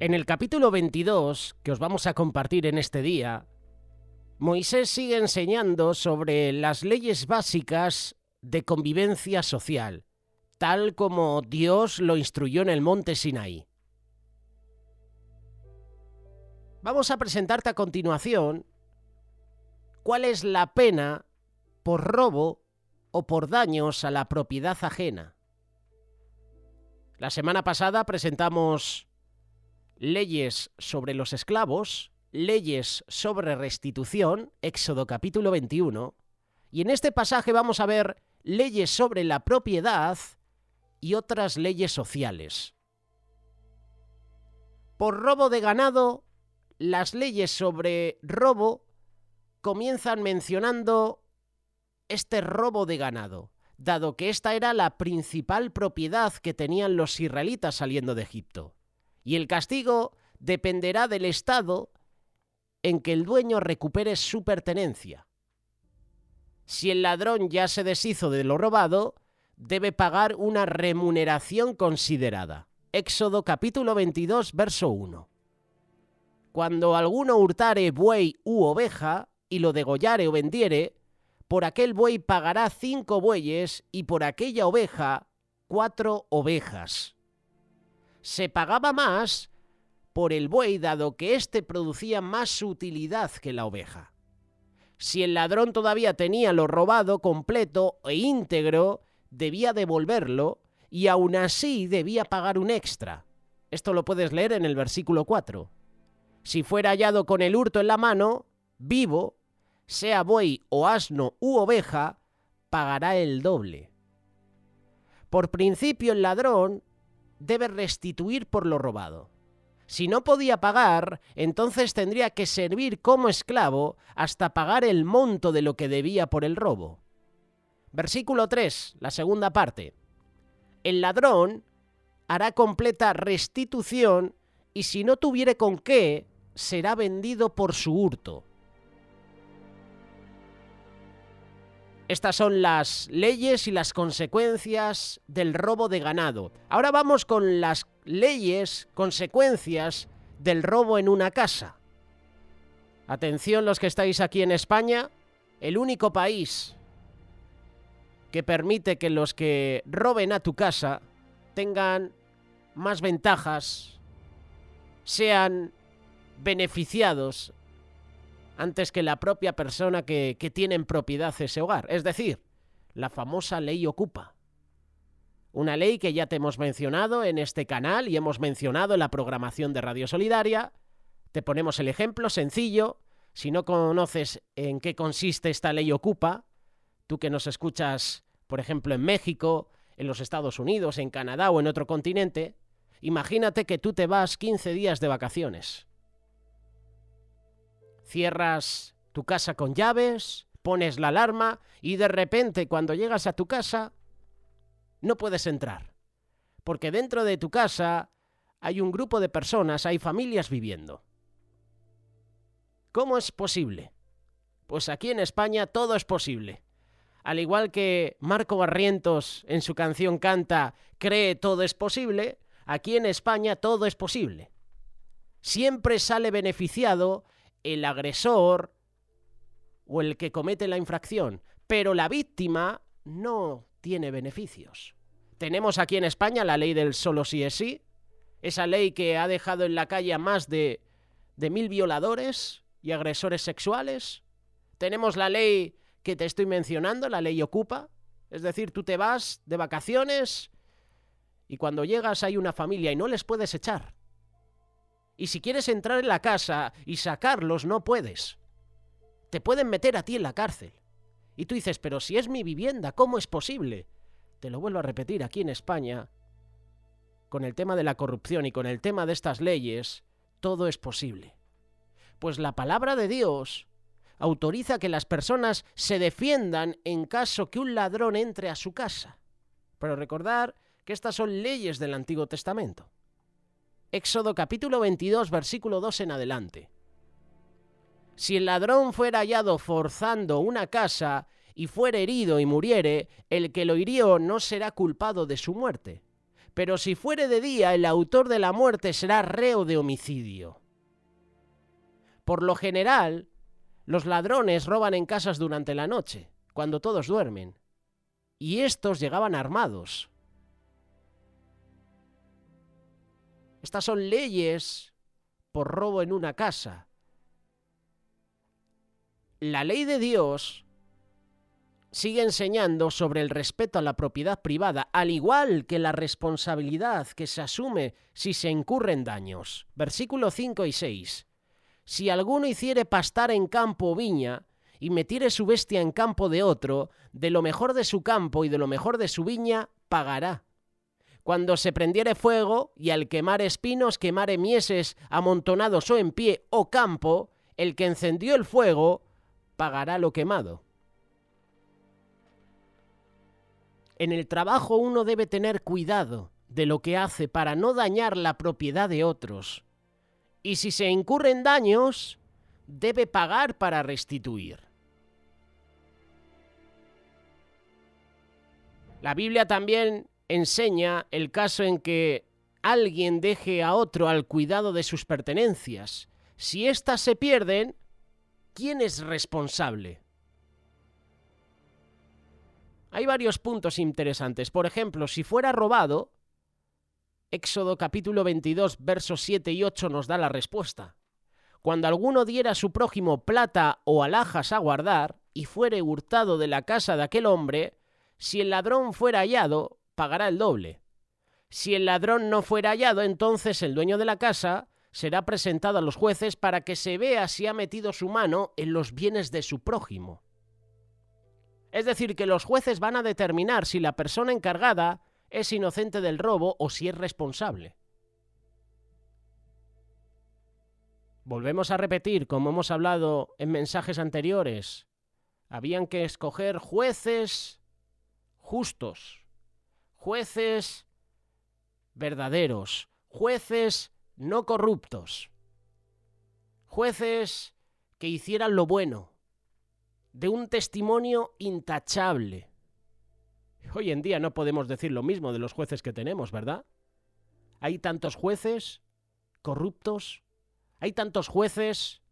En el capítulo 22, que os vamos a compartir en este día, Moisés sigue enseñando sobre las leyes básicas de convivencia social, tal como Dios lo instruyó en el monte Sinaí. Vamos a presentarte a continuación cuál es la pena por robo o por daños a la propiedad ajena. La semana pasada presentamos leyes sobre los esclavos, leyes sobre restitución, Éxodo capítulo 21, y en este pasaje vamos a ver leyes sobre la propiedad y otras leyes sociales. Por robo de ganado, las leyes sobre robo comienzan mencionando este robo de ganado, dado que esta era la principal propiedad que tenían los israelitas saliendo de Egipto. Y el castigo dependerá del estado en que el dueño recupere su pertenencia. Si el ladrón ya se deshizo de lo robado, debe pagar una remuneración considerada. Éxodo capítulo 22, verso 1. Cuando alguno hurtare buey u oveja, y lo degollare o vendiere, por aquel buey pagará 5 bueyes, y por aquella oveja 4 ovejas. Se pagaba más por el buey, dado que éste producía más utilidad que la oveja. Si el ladrón todavía tenía lo robado completo e íntegro, debía devolverlo y aún así debía pagar un extra. Esto lo puedes leer en el versículo 4. Si fuera hallado con el hurto en la mano, vivo, sea buey o asno u oveja, pagará el doble. Por principio, el ladrón debe restituir por lo robado. Si no podía pagar, entonces tendría que servir como esclavo hasta pagar el monto de lo que debía por el robo. Versículo 3, la segunda parte. El ladrón hará completa restitución y si no tuviere con qué, será vendido por su hurto. Estas son las leyes y las consecuencias del robo de ganado. Ahora vamos con las leyes, consecuencias del robo en una casa. Atención los que estáis aquí en España, el único país que permite que los que roben a tu casa tengan más ventajas, sean beneficiados antes que la propia persona que tiene en propiedad ese hogar. Es decir, la famosa ley Ocupa. Una ley que ya te hemos mencionado en este canal y hemos mencionado en la programación de Radio Solidaria. Te ponemos el ejemplo sencillo. Si no conoces en qué consiste esta ley Ocupa, tú que nos escuchas, por ejemplo, en México, en los Estados Unidos, en Canadá o en otro continente, imagínate que tú te vas 15 días de vacaciones. Cierras tu casa con llaves, pones la alarma y de repente cuando llegas a tu casa no puedes entrar. Porque dentro de tu casa hay un grupo de personas, hay familias viviendo. ¿Cómo es posible? Pues aquí en España todo es posible. Al igual que Marco Barrientos en su canción canta "Cree todo es posible", aquí en España todo es posible. Siempre sale beneficiado el agresor o el que comete la infracción, pero la víctima no tiene beneficios. Tenemos aquí en España la ley del solo sí es sí, esa ley que ha dejado en la calle a más de 1000 violadores y agresores sexuales. Tenemos la ley que te estoy mencionando, la ley Ocupa, es decir, tú te vas de vacaciones y cuando llegas hay una familia y no les puedes echar. Y si quieres entrar en la casa y sacarlos, no puedes. Te pueden meter a ti en la cárcel. Y tú dices, pero si es mi vivienda, ¿cómo es posible? Te lo vuelvo a repetir, aquí en España, con el tema de la corrupción y con el tema de estas leyes, todo es posible. Pues la palabra de Dios autoriza que las personas se defiendan en caso que un ladrón entre a su casa. Pero recordar que estas son leyes del Antiguo Testamento. Éxodo capítulo 22, versículo 2 en adelante. Si el ladrón fuera hallado forzando una casa y fuere herido y muriere, el que lo hirió no será culpado de su muerte. Pero si fuere de día, el autor de la muerte será reo de homicidio. Por lo general, los ladrones roban en casas durante la noche, cuando todos duermen. Y estos llegaban armados. Estas son leyes por robo en una casa. La ley de Dios sigue enseñando sobre el respeto a la propiedad privada, al igual que la responsabilidad que se asume si se incurren daños. Versículos 5 y 6. Si alguno hiciere pastar en campo o viña, y metiere su bestia en campo de otro, de lo mejor de su campo y de lo mejor de su viña, pagará. Cuando se prendiere fuego, y al quemar espinos quemare mieses amontonados o en pie o campo, el que encendió el fuego pagará lo quemado. En el trabajo uno debe tener cuidado de lo que hace para no dañar la propiedad de otros. Y si se incurren daños, debe pagar para restituir. La Biblia también enseña el caso en que alguien deje a otro al cuidado de sus pertenencias. Si éstas se pierden, ¿quién es responsable? Hay varios puntos interesantes. Por ejemplo, si fuera robado, Éxodo capítulo 22, versos 7 y 8 nos da la respuesta. Cuando alguno diera a su prójimo plata o alhajas a guardar, y fuere hurtado de la casa de aquel hombre, si el ladrón fuera hallado, pagará el doble. Si el ladrón no fuera hallado, entonces el dueño de la casa será presentado a los jueces para que se vea si ha metido su mano en los bienes de su prójimo. Es decir, que los jueces van a determinar si la persona encargada es inocente del robo o si es responsable. Volvemos a repetir, como hemos hablado en mensajes anteriores, habían que escoger jueces justos, jueces verdaderos, jueces no corruptos, jueces que hicieran lo bueno, de un testimonio intachable. Hoy en día no podemos decir lo mismo de los jueces que tenemos, ¿verdad? Hay tantos jueces corruptos, hay tantos jueces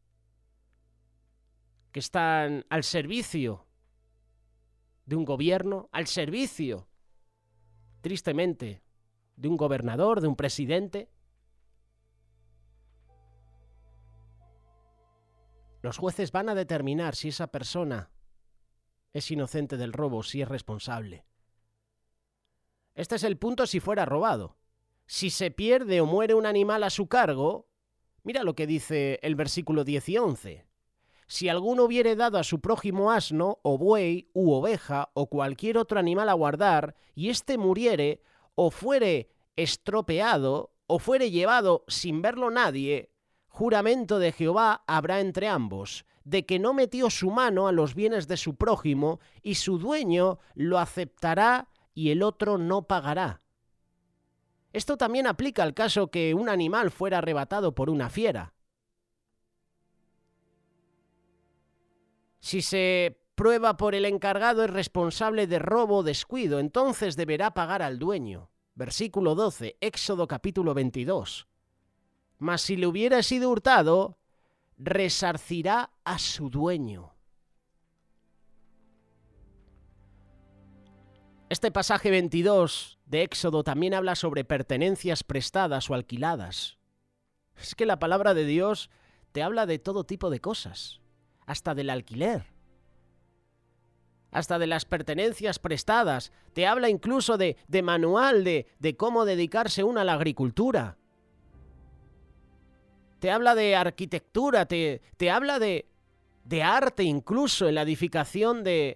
que están al servicio de un gobierno, al servicio, tristemente, de un gobernador, de un presidente. Los jueces van a determinar si esa persona es inocente del robo, si es responsable. Este es el punto si fuera robado. Si se pierde o muere un animal a su cargo, mira lo que dice el versículo 10 y 11. Si alguno hubiere dado a su prójimo asno, o buey, u oveja, o cualquier otro animal a guardar, y éste muriere, o fuere estropeado, o fuere llevado sin verlo nadie, juramento de Jehová habrá entre ambos, de que no metió su mano a los bienes de su prójimo, y su dueño lo aceptará y el otro no pagará. Esto también aplica al caso que un animal fuera arrebatado por una fiera. Si se prueba por el encargado es responsable de robo o descuido, entonces deberá pagar al dueño. Versículo 12, Éxodo capítulo 22. Mas si le hubiera sido hurtado, resarcirá a su dueño. Este pasaje 22 de Éxodo también habla sobre pertenencias prestadas o alquiladas. Es que la palabra de Dios te habla de todo tipo de cosas, hasta del alquiler, hasta de las pertenencias prestadas. Te habla incluso de manual de cómo dedicarse uno a la agricultura. Te habla de arquitectura, te habla de arte incluso en la edificación del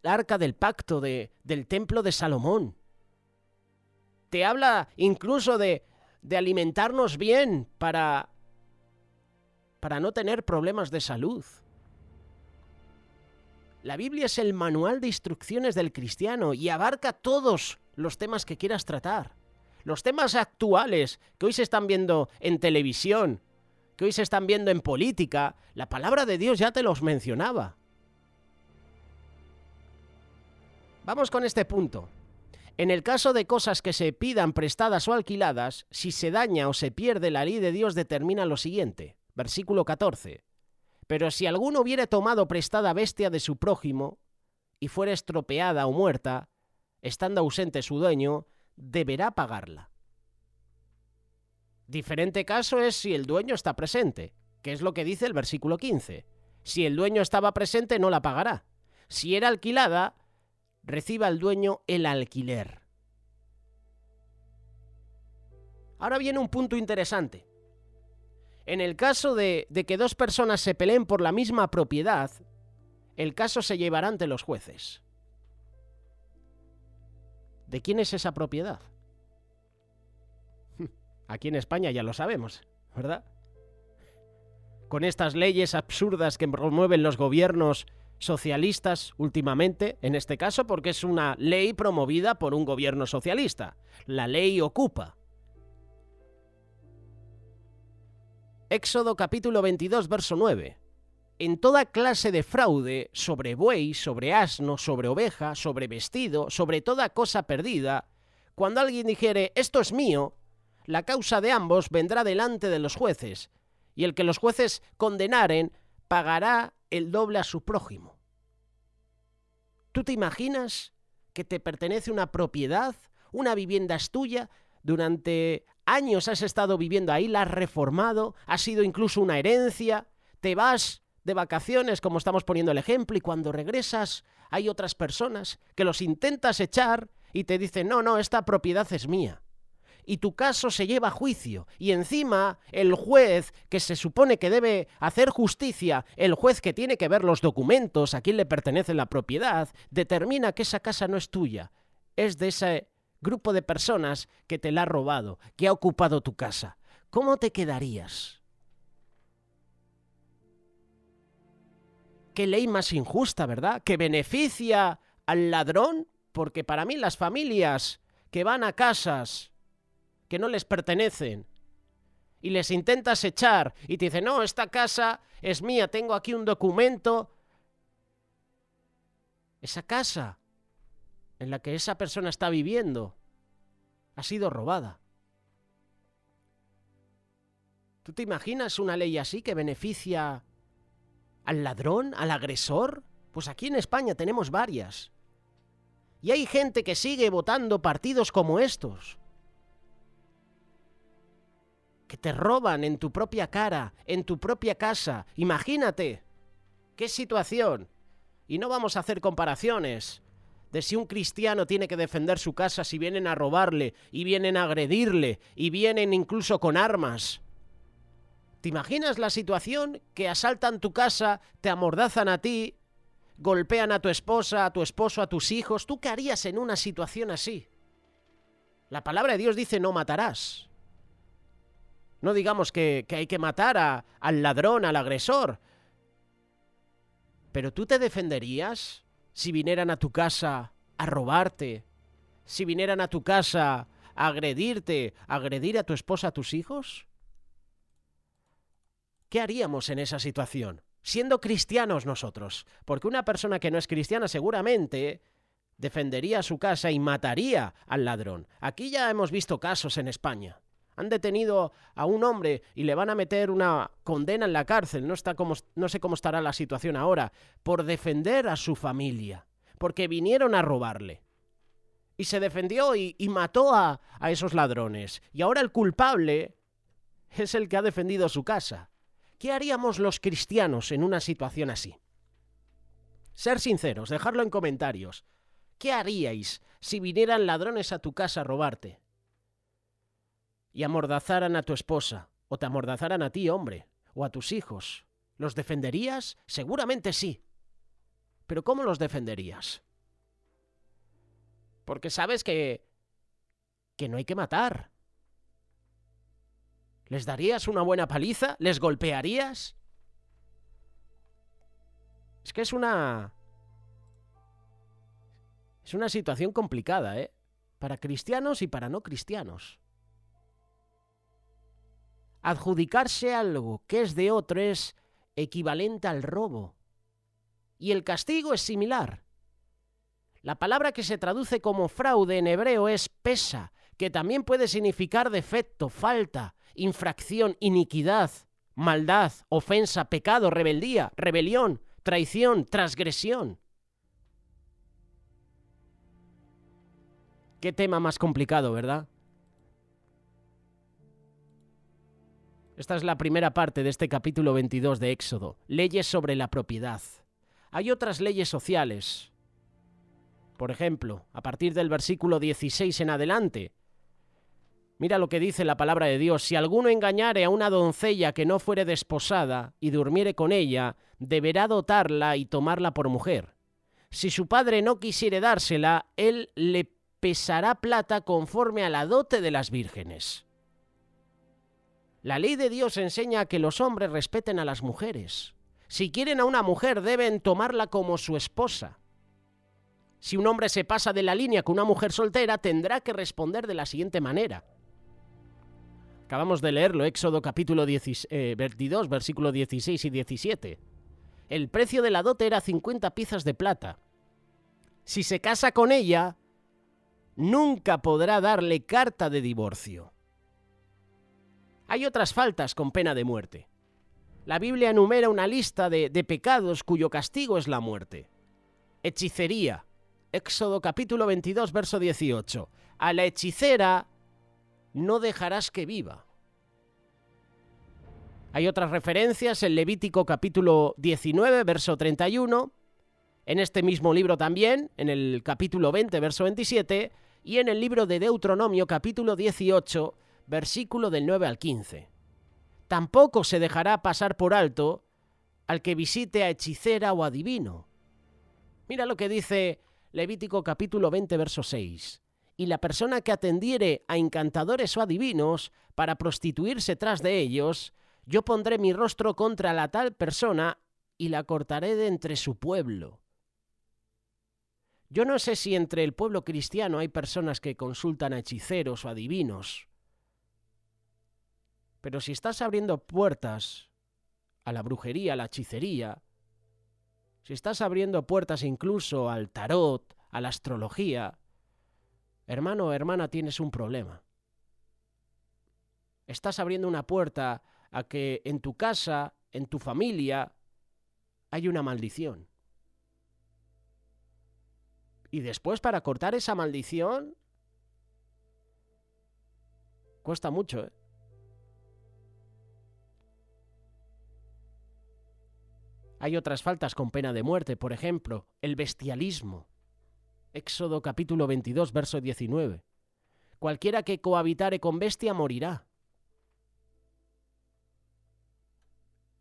arca del pacto, del templo de Salomón. Te habla incluso de alimentarnos bien para no tener problemas de salud. La Biblia es el manual de instrucciones del cristiano y abarca todos los temas que quieras tratar. Los temas actuales que hoy se están viendo en televisión, que hoy se están viendo en política, la palabra de Dios ya te los mencionaba. Vamos con este punto. En el caso de cosas que se pidan prestadas o alquiladas, si se daña o se pierde, la ley de Dios determina lo siguiente. Versículo 14. Pero si alguno hubiere tomado prestada bestia de su prójimo y fuere estropeada o muerta, estando ausente su dueño, deberá pagarla. Diferente caso es si el dueño está presente, que es lo que dice el versículo 15. Si el dueño estaba presente, no la pagará. Si era alquilada, reciba el dueño el alquiler. Ahora viene un punto interesante. En el caso de que dos personas se peleen por la misma propiedad, el caso se llevará ante los jueces. ¿De quién es esa propiedad? Aquí en España ya lo sabemos, ¿verdad? Con estas leyes absurdas que promueven los gobiernos socialistas últimamente, en este caso porque es una ley promovida por un gobierno socialista, la ley Ocupa. Éxodo capítulo 22, verso 9. En toda clase de fraude, sobre buey, sobre asno, sobre oveja, sobre vestido, sobre toda cosa perdida, cuando alguien dijere, esto es mío, la causa de ambos vendrá delante de los jueces, y el que los jueces condenaren pagará el doble a su prójimo. ¿Tú te imaginas que te pertenece una propiedad, una vivienda es tuya, durante años has estado viviendo ahí, la has reformado, ha sido incluso una herencia, te vas de vacaciones, como estamos poniendo el ejemplo, y cuando regresas hay otras personas que los intentas echar y te dicen, no, esta propiedad es mía. Y tu caso se lleva a juicio, y encima el juez que se supone que debe hacer justicia, el juez que tiene que ver los documentos, a quién le pertenece la propiedad, determina que esa casa no es tuya, es de ese grupo de personas que te la ha robado, que ha ocupado tu casa. ¿Cómo te quedarías? Qué ley más injusta, ¿verdad? Que beneficia al ladrón, porque para mí las familias que van a casas que no les pertenecen y les intentas echar y te dicen, no, esta casa es mía, tengo aquí un documento. Esa casa en la que esa persona está viviendo ha sido robada. ¿Tú te imaginas una ley así que beneficia al ladrón, al agresor? Pues aquí en España tenemos varias. Y hay gente que sigue votando partidos como estos, que te roban en tu propia cara, en tu propia casa. Imagínate, qué situación. Y no vamos a hacer comparaciones de si un cristiano tiene que defender su casa si vienen a robarle y vienen a agredirle y vienen incluso con armas. ¿Te imaginas la situación? Que asaltan tu casa, te amordazan a ti, golpean a tu esposa, a tu esposo, a tus hijos. ¿Tú qué harías en una situación así? La palabra de Dios dice no matarás. No digamos que hay que matar al ladrón, al agresor. ¿Pero tú te defenderías si vinieran a tu casa a robarte? Si vinieran a tu casa a agredirte, a agredir a tu esposa, a tus hijos? ¿Qué haríamos en esa situación? Siendo cristianos nosotros. Porque una persona que no es cristiana seguramente defendería su casa y mataría al ladrón. Aquí ya hemos visto casos en España. Han detenido a un hombre y le van a meter una condena en la cárcel, no sé cómo estará la situación ahora, por defender a su familia, porque vinieron a robarle. Y se defendió y mató a esos ladrones. Y ahora el culpable es el que ha defendido su casa. ¿Qué haríamos los cristianos en una situación así? Ser sinceros, dejarlo en comentarios. ¿Qué haríais si vinieran ladrones a tu casa a robarte? Y amordazaran a tu esposa, o te amordazaran a ti, hombre, o a tus hijos. ¿Los defenderías? Seguramente sí. ¿Pero cómo los defenderías? Porque sabes que no hay que matar. ¿Les darías una buena paliza? ¿Les golpearías? Es que es una situación complicada, ¿eh? Para cristianos y para no cristianos. Adjudicarse algo que es de otro es equivalente al robo. Y el castigo es similar. La palabra que se traduce como fraude en hebreo es pesa, que también puede significar defecto, falta, infracción, iniquidad, maldad, ofensa, pecado, rebeldía, rebelión, traición, transgresión. Qué tema más complicado, ¿verdad? Esta es la primera parte de este capítulo 22 de Éxodo, leyes sobre la propiedad. Hay otras leyes sociales. Por ejemplo, a partir del versículo 16 en adelante, mira lo que dice la palabra de Dios. Si alguno engañare a una doncella que no fuere desposada y durmiere con ella, deberá dotarla y tomarla por mujer. Si su padre no quisiere dársela, él le pesará plata conforme a la dote de las vírgenes. La ley de Dios enseña que los hombres respeten a las mujeres. Si quieren a una mujer, deben tomarla como su esposa. Si un hombre se pasa de la línea con una mujer soltera, tendrá que responder de la siguiente manera. Acabamos de leerlo, Éxodo capítulo 22, versículos 16 y 17. El precio de la dote era 50 piezas de plata. Si se casa con ella, nunca podrá darle carta de divorcio. Hay otras faltas con pena de muerte. La Biblia enumera una lista de pecados cuyo castigo es la muerte. Hechicería. Éxodo capítulo 22, verso 18. A la hechicera no dejarás que viva. Hay otras referencias en Levítico capítulo 19, verso 31, en este mismo libro también, en el capítulo 20, verso 27, y en el libro de Deuteronomio capítulo 18, versículo del 9 al 15. Tampoco se dejará pasar por alto al que visite a hechicera o adivino. Mira lo que dice Levítico capítulo 20, verso 6. Y la persona que atendiere a encantadores o adivinos para prostituirse tras de ellos, yo pondré mi rostro contra la tal persona y la cortaré de entre su pueblo. Yo no sé si entre el pueblo cristiano hay personas que consultan a hechiceros o adivinos, pero si estás abriendo puertas a la brujería, a la hechicería, si estás abriendo puertas incluso al tarot, a la astrología, hermano o hermana, tienes un problema. Estás abriendo una puerta a que en tu casa, en tu familia, hay una maldición. Y después, para cortar esa maldición, cuesta mucho, ¿eh? Hay otras faltas con pena de muerte, por ejemplo, el bestialismo. Éxodo capítulo 22, verso 19. Cualquiera que cohabitare con bestia morirá.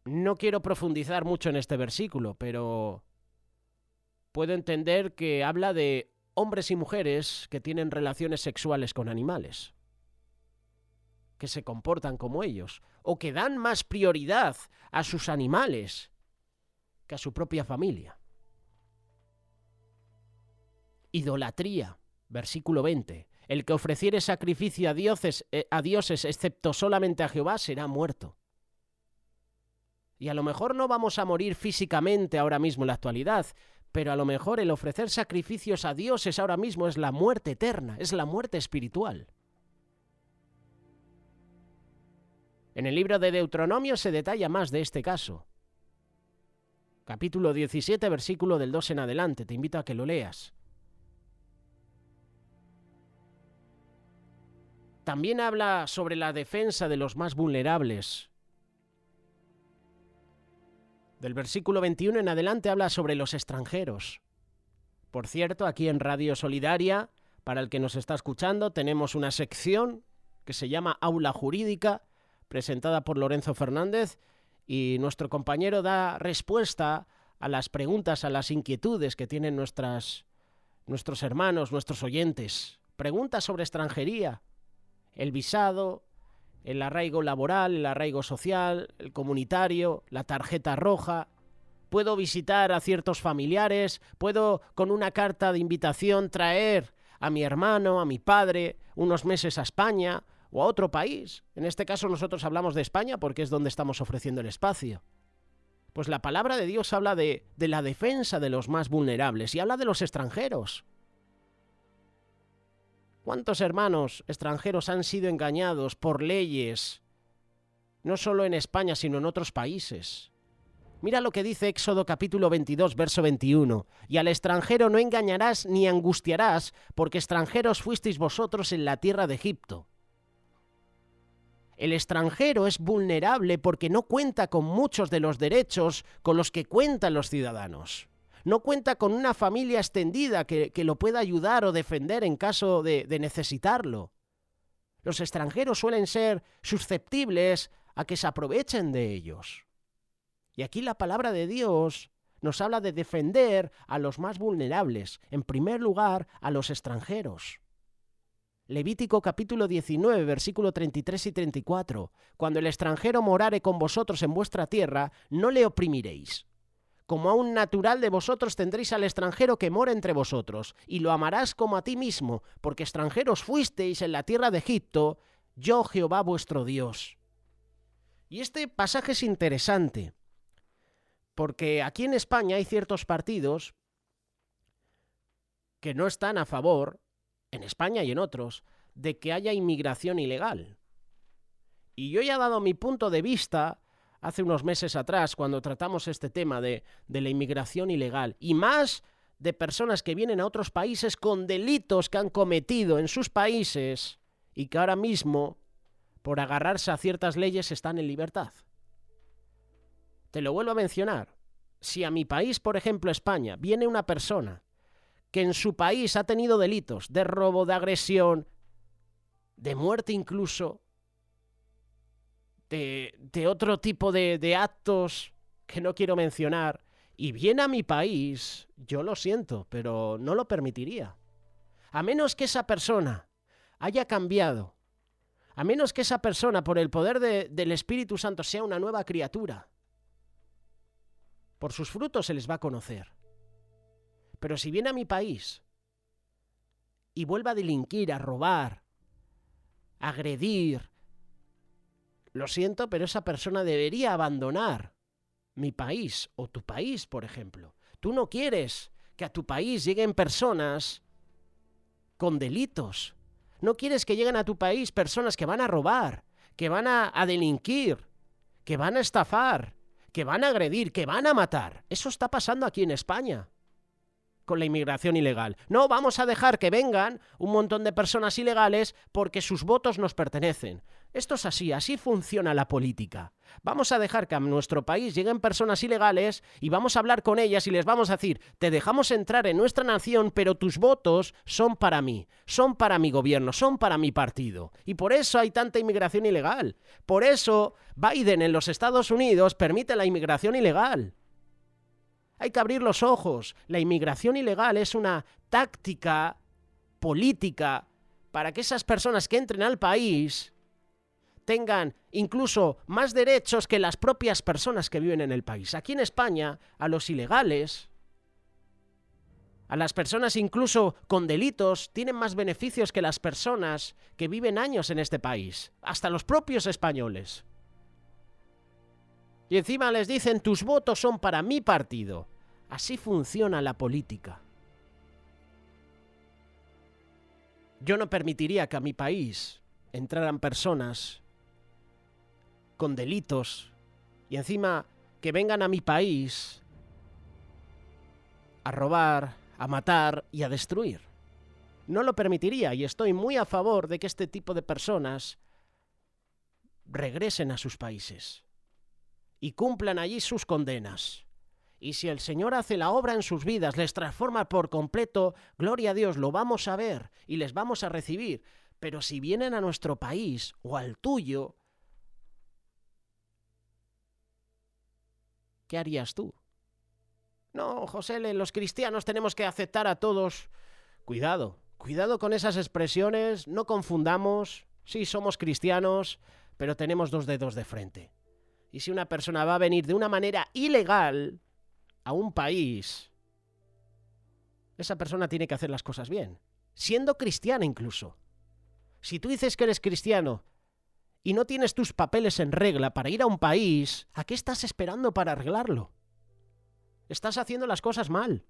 No quiero profundizar mucho en este versículo, pero puedo entender que habla de hombres y mujeres que tienen relaciones sexuales con animales, que se comportan como ellos, o que dan más prioridad a sus animales que a su propia familia. Idolatría, versículo 20. El que ofreciere sacrificio a dioses excepto solamente a Jehová será muerto. Y a lo mejor no vamos a morir físicamente ahora mismo en la actualidad, pero a lo mejor el ofrecer sacrificios a dioses ahora mismo es la muerte eterna, es la muerte espiritual. En el libro de Deuteronomio se detalla más de este caso. Capítulo 17, versículo del 2 en adelante, te invito a que lo leas. También habla sobre la defensa de los más vulnerables. Del versículo 21 en adelante habla sobre los extranjeros. Por cierto, aquí en Radio Solidaria, para el que nos está escuchando, tenemos una sección que se llama Aula Jurídica, presentada por Lorenzo Fernández, y nuestro compañero da respuesta a las preguntas, a las inquietudes que tienen nuestros hermanos, nuestros oyentes. Preguntas sobre extranjería, el visado, el arraigo laboral, el arraigo social, el comunitario, la tarjeta roja. Puedo visitar a ciertos familiares, puedo con una carta de invitación traer a mi hermano, a mi padre, unos meses a España o a otro país. En este caso nosotros hablamos de España porque es donde estamos ofreciendo el espacio. Pues la palabra de Dios habla de la defensa de los más vulnerables y habla de los extranjeros. ¿Cuántos hermanos extranjeros han sido engañados por leyes, no solo en España, sino en otros países? Mira lo que dice Éxodo capítulo 22, verso 21. Y al extranjero no engañarás ni angustiarás, porque extranjeros fuisteis vosotros en la tierra de Egipto. El extranjero es vulnerable porque no cuenta con muchos de los derechos con los que cuentan los ciudadanos. No cuenta con una familia extendida que lo pueda ayudar o defender en caso de necesitarlo. Los extranjeros suelen ser susceptibles a que se aprovechen de ellos. Y aquí la palabra de Dios nos habla de defender a los más vulnerables, en primer lugar a los extranjeros. Levítico capítulo 19, versículo 33 y 34. Cuando el extranjero morare con vosotros en vuestra tierra, no le oprimiréis. Como a un natural de vosotros tendréis al extranjero que mora entre vosotros, y lo amarás como a ti mismo, porque extranjeros fuisteis en la tierra de Egipto, yo Jehová vuestro Dios. Y este pasaje es interesante, porque aquí en España hay ciertos partidos que no están a favor, en España y en otros, de que haya inmigración ilegal. Y yo ya he dado mi punto de vista hace unos meses atrás, cuando tratamos este tema de la inmigración ilegal, y más de personas que vienen a otros países con delitos que han cometido en sus países y que ahora mismo, por agarrarse a ciertas leyes, están en libertad. Te lo vuelvo a mencionar. Si a mi país, por ejemplo, España, viene una persona que en su país ha tenido delitos de robo, de agresión, de muerte incluso, de otro tipo de actos que no quiero mencionar, y viene a mi país, yo lo siento, pero no lo permitiría. A menos que esa persona haya cambiado, a menos que esa persona, por el poder del Espíritu Santo, sea una nueva criatura. Por sus frutos se les va a conocer. Pero si viene a mi país y vuelve a delinquir, a robar, a agredir, lo siento, pero esa persona debería abandonar mi país o tu país, por ejemplo. Tú no quieres que a tu país lleguen personas con delitos. No quieres que lleguen a tu país personas que van a robar, que van a delinquir, que van a estafar, que van a agredir, que van a matar. Eso está pasando aquí en España con la inmigración ilegal. No vamos a dejar que vengan un montón de personas ilegales porque sus votos nos pertenecen. Esto es así, así funciona la política. Vamos a dejar que a nuestro país lleguen personas ilegales y vamos a hablar con ellas y les vamos a decir, te dejamos entrar en nuestra nación, pero tus votos son para mí, son para mi gobierno, son para mi partido. Y por eso hay tanta inmigración ilegal. Por eso Biden en los Estados Unidos permite la inmigración ilegal. Hay que abrir los ojos. La inmigración ilegal es una táctica política para que esas personas que entren al país tengan incluso más derechos que las propias personas que viven en el país. Aquí en España, a los ilegales, a las personas incluso con delitos, tienen más beneficios que las personas que viven años en este país. Hasta los propios españoles. Y encima les dicen, tus votos son para mi partido. Así funciona la política. Yo no permitiría que a mi país entraran personas con delitos y encima que vengan a mi país a robar, a matar y a destruir. No lo permitiría y estoy muy a favor de que este tipo de personas regresen a sus países y cumplan allí sus condenas. Y si el Señor hace la obra en sus vidas, les transforma por completo, gloria a Dios, lo vamos a ver y les vamos a recibir. Pero si vienen a nuestro país o al tuyo, ¿qué harías tú? No, José, los cristianos tenemos que aceptar a todos. Cuidado, cuidado con esas expresiones, no confundamos. Sí, somos cristianos, pero tenemos dos dedos de frente. Y si una persona va a venir de una manera ilegal a un país, esa persona tiene que hacer las cosas bien, siendo cristiana incluso. Si tú dices que eres cristiano y no tienes tus papeles en regla para ir a un país, ¿a qué estás esperando para arreglarlo? Estás haciendo las cosas mal.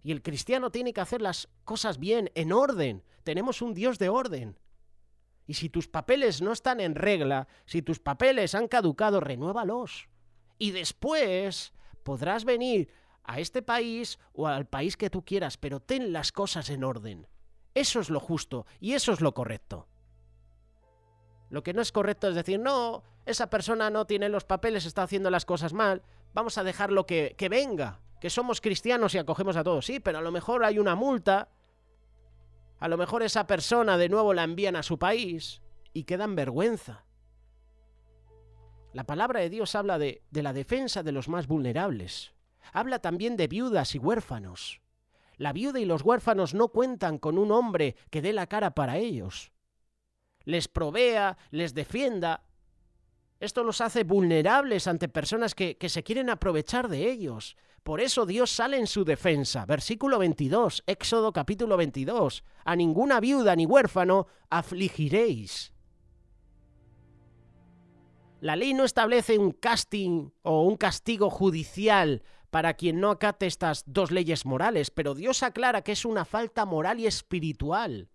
Y el cristiano tiene que hacer las cosas bien, en orden. tenemos un Dios de orden. Y si tus papeles no están en regla, si tus papeles han caducado, renuévalos. Y después podrás venir a este país o al país que tú quieras, pero ten las cosas en orden. Eso es lo justo y eso es lo correcto. Lo que no es correcto es decir, no, esa persona no tiene los papeles, está haciendo las cosas mal, vamos a dejarlo que venga, que somos cristianos y acogemos a todos. Sí, pero a lo mejor hay una multa, a lo mejor esa persona de nuevo la envían a su país y queda en vergüenza. La palabra de Dios habla de la defensa de los más vulnerables. Habla también de viudas y huérfanos. La viuda y los huérfanos no cuentan con un hombre que dé la cara para ellos. Les provea, les defienda. Esto los hace vulnerables ante personas que se quieren aprovechar de ellos. Por eso Dios sale en su defensa. Versículo 22, Éxodo capítulo 22. A ninguna viuda ni huérfano afligiréis. La ley no establece un casting o un castigo judicial para quien no acate estas dos leyes morales, pero Dios aclara que es una falta moral y espiritual.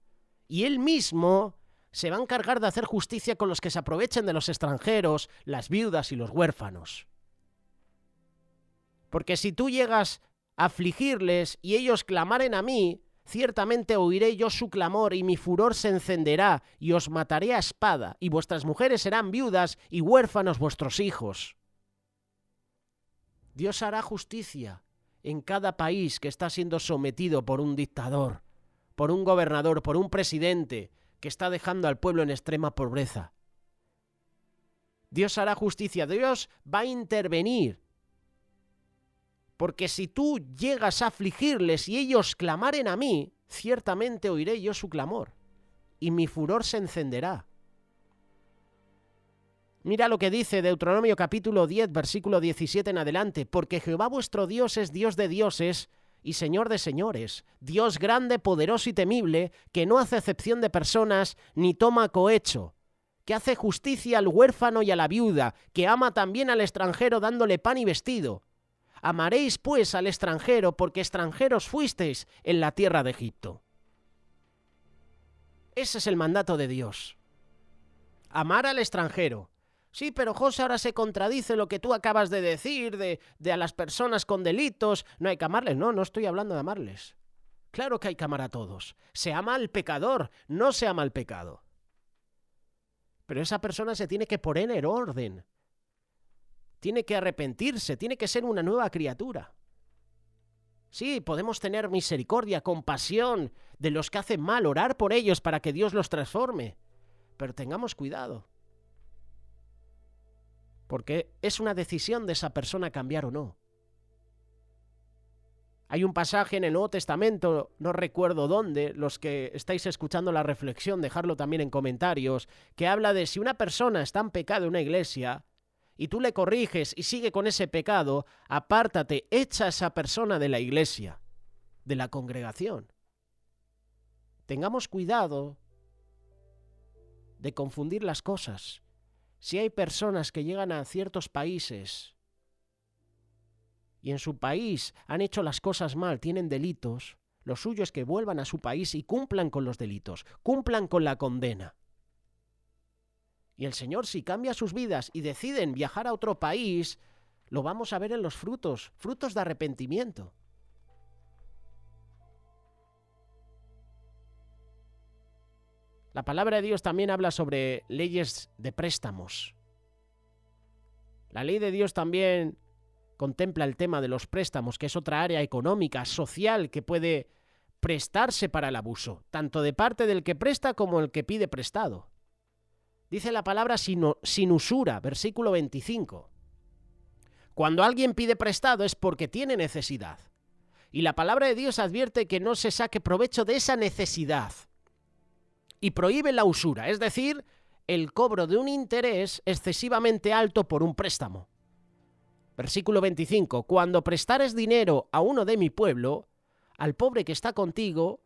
Y Él mismo se va a encargar de hacer justicia con los que se aprovechen de los extranjeros, las viudas y los huérfanos. Porque si tú llegas a afligirles y ellos clamaren a mí, ciertamente oiré yo su clamor y mi furor se encenderá y os mataré a espada y vuestras mujeres serán viudas y huérfanos vuestros hijos. Dios hará justicia en cada país que está siendo sometido por un dictador, por un gobernador, por un presidente que está dejando al pueblo en extrema pobreza. Dios hará justicia, Dios va a intervenir. Porque si tú llegas a afligirles y ellos clamaren a mí, ciertamente oiré yo su clamor, y mi furor se encenderá. Mira lo que dice Deuteronomio capítulo 10, versículo 17 en adelante, porque Jehová vuestro Dios es Dios de dioses y Señor de señores, Dios grande, poderoso y temible, que no hace acepción de personas ni toma cohecho, que hace justicia al huérfano y a la viuda, que ama también al extranjero dándole pan y vestido. Amaréis pues al extranjero, porque extranjeros fuisteis en la tierra de Egipto. Ese es el mandato de Dios. Amar al extranjero. Sí, pero José, ahora se contradice lo que tú acabas de decir, de a las personas con delitos. No hay que amarles. No estoy hablando de amarles. Claro que hay que amar a todos. Se ama al pecador, no se ama al pecado. Pero esa persona se tiene que poner en orden. Tiene que arrepentirse, tiene que ser una nueva criatura. Sí, podemos tener misericordia, compasión de los que hacen mal, orar por ellos para que Dios los transforme. Pero tengamos cuidado. Porque es una decisión de esa persona cambiar o no. Hay un pasaje en el Nuevo Testamento, no recuerdo dónde, los que estáis escuchando la reflexión, dejadlo también en comentarios, que habla de si una persona está en pecado en una iglesia y tú le corriges y sigue con ese pecado, apártate, echa a esa persona de la iglesia, de la congregación. Tengamos cuidado de confundir las cosas. Si hay personas que llegan a ciertos países y en su país han hecho las cosas mal, tienen delitos, lo suyo es que vuelvan a su país y cumplan con los delitos, cumplan con la condena. Y el Señor, si cambia sus vidas y deciden viajar a otro país, lo vamos a ver en los frutos de arrepentimiento. La palabra de Dios también habla sobre leyes de préstamos. La ley de Dios también contempla el tema de los préstamos, que es otra área económica, social, que puede prestarse para el abuso, tanto de parte del que presta como el que pide prestado. Dice la palabra sin usura, versículo 25. Cuando alguien pide prestado es porque tiene necesidad. Y la palabra de Dios advierte que no se saque provecho de esa necesidad. Y prohíbe la usura, es decir, el cobro de un interés excesivamente alto por un préstamo. Versículo 25. Cuando prestares dinero a uno de mi pueblo, al pobre que está contigo,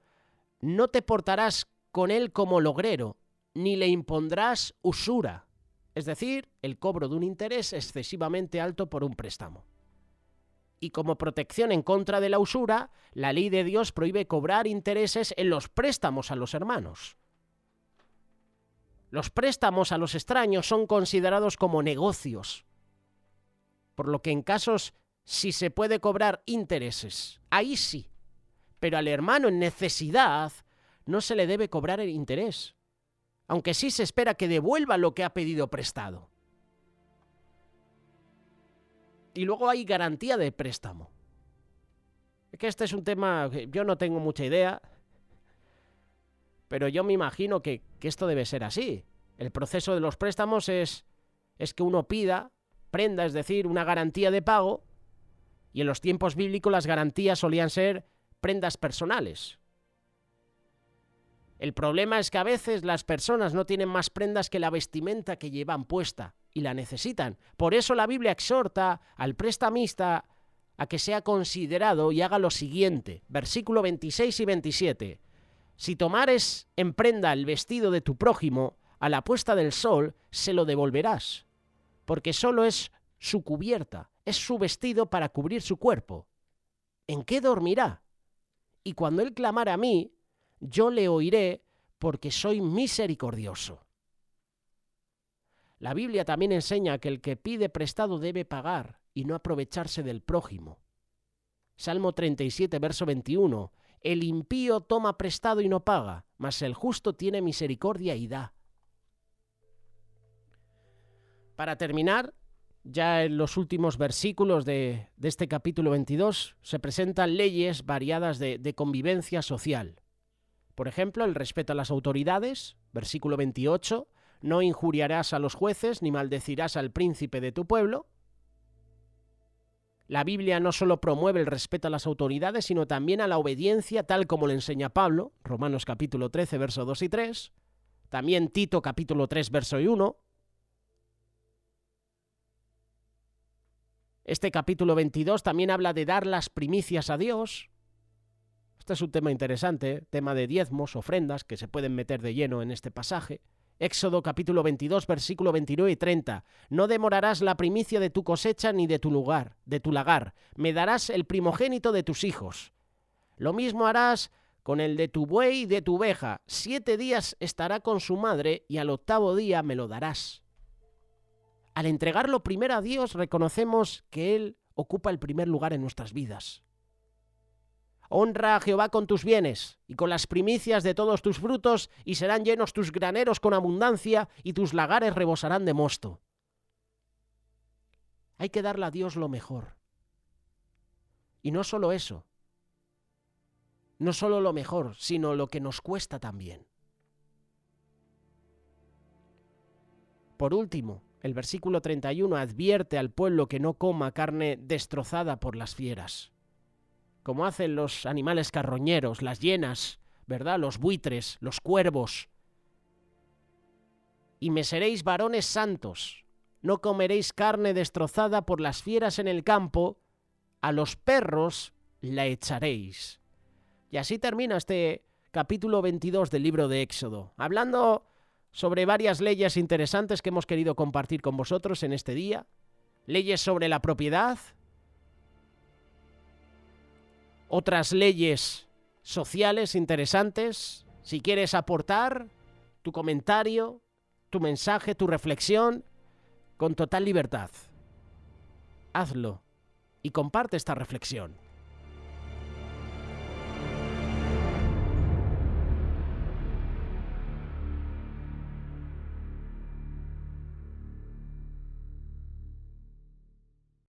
no te portarás con él como logrero, ni le impondrás usura, es decir, el cobro de un interés excesivamente alto por un préstamo. Y como protección en contra de la usura, la ley de Dios prohíbe cobrar intereses en los préstamos a los hermanos. Los préstamos a los extraños son considerados como negocios, por lo que en casos si se puede cobrar intereses, ahí sí, pero al hermano en necesidad no se le debe cobrar el interés, aunque sí se espera que devuelva lo que ha pedido prestado. Y luego hay garantía de préstamo. Es que este es un tema que yo no tengo mucha idea, pero yo me imagino que esto debe ser así. El proceso de los préstamos es que uno pida prenda, es decir, una garantía de pago, y en los tiempos bíblicos las garantías solían ser prendas personales. El problema es que a veces las personas no tienen más prendas que la vestimenta que llevan puesta y la necesitan. Por eso la Biblia exhorta al prestamista a que sea considerado y haga lo siguiente. Versículo 26 y 27. Si tomares en prenda el vestido de tu prójimo, a la puesta del sol se lo devolverás, porque solo es su cubierta, es su vestido para cubrir su cuerpo. ¿En qué dormirá? Y cuando él clamara a mí, yo le oiré, porque soy misericordioso. La Biblia también enseña que el que pide prestado debe pagar y no aprovecharse del prójimo. Salmo 37, verso 21. El impío toma prestado y no paga, mas el justo tiene misericordia y da. Para terminar, ya en los últimos versículos de este capítulo 22 se presentan leyes variadas de convivencia social. Por ejemplo, el respeto a las autoridades, versículo 28, no injuriarás a los jueces ni maldecirás al príncipe de tu pueblo. La Biblia no solo promueve el respeto a las autoridades, sino también a la obediencia, tal como le enseña Pablo, Romanos capítulo 13, verso 2 y 3, también Tito capítulo 3, verso 1. Este capítulo 22 también habla de dar las primicias a Dios. Este es un tema interesante, tema de diezmos, ofrendas, que se pueden meter de lleno en este pasaje. Éxodo capítulo 22, versículo 29 y 30. No demorarás la primicia de tu cosecha ni de tu lagar. Me darás el primogénito de tus hijos. Lo mismo harás con el de tu buey y de tu oveja. 7 días estará con su madre y al 8º día me lo darás. Al entregarlo primero a Dios, reconocemos que Él ocupa el primer lugar en nuestras vidas. Honra a Jehová con tus bienes y con las primicias de todos tus frutos, y serán llenos tus graneros con abundancia, y tus lagares rebosarán de mosto. Hay que darle a Dios lo mejor. Y no solo eso, no solo lo mejor, sino lo que nos cuesta también. Por último, el versículo 31 advierte al pueblo que no coma carne destrozada por las fieras, como hacen los animales carroñeros, las hienas, ¿verdad? Los buitres, los cuervos. Y me seréis varones santos, no comeréis carne destrozada por las fieras en el campo, a los perros la echaréis. Y así termina este capítulo 22 del libro de Éxodo, hablando sobre varias leyes interesantes que hemos querido compartir con vosotros en este día. Leyes sobre la propiedad, otras leyes sociales interesantes. Si quieres aportar tu comentario, tu mensaje, tu reflexión, con total libertad, hazlo y comparte esta reflexión.